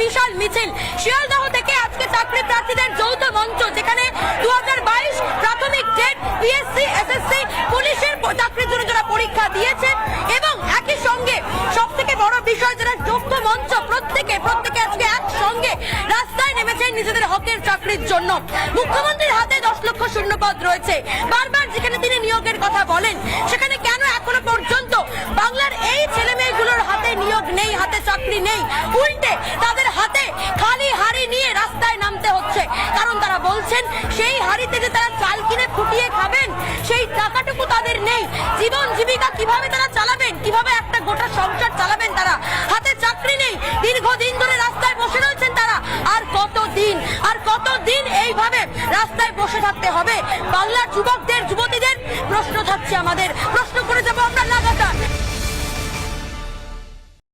বিশাল মিছিল শিয়ালদহ থেকে আজকে চাকরি প্রার্থীদের যৌথ মঞ্চ, যেখানে 2022 প্রাথমিক টেট, পিএসসি, এসএসসি, পুলিশের চাকরির জন্য যারা পরীক্ষা দিয়েছে এবং একই সঙ্গে সব থেকে বড় বিষয় যারা যৌথ মঞ্চ, প্রত্যেকে আজকে একসঙ্গে রাস্তায় নেমেছেন নিজেদের হকের চাকরির জন্য। মুখ্যমন্ত্রীর হাতে 10 লক্ষ শূন্যপদ রয়েছে। বারবার যেখানে তিনি নিয়োগের কথা বলেন, সেখানে কেন এখনো পর্যন্ত বাংলার এই ছেলে মেয়েগুলোর হাতে নিয়োগ নেই, হাতে চাকরি নেই? উল্টে তাদের হাতে খালি হাড়ি নিয়ে রাস্তায় নামতে হচ্ছে। কারণ তারা বলছেন সেই হাড়িতে যে তারা চাল কিনে ফুটিয়ে খাবেন, সেই টাকাটুকু তাদের নেই। জীবন জীবিকা কিভাবে তারা চালাবেন, কিভাবে একটা গোটা সংসার চালাবেন তারা? হাতে চাকরি নেই, দীর্ঘদিন ধরে রাস্তায় বসে রয়েছেন তারা। আর কতদিন এইভাবে রাস্তায় বসে থাকতে হবে? বাংলার যুবকদের, যুবতীদের প্রশ্ন থাকছে আমাদের।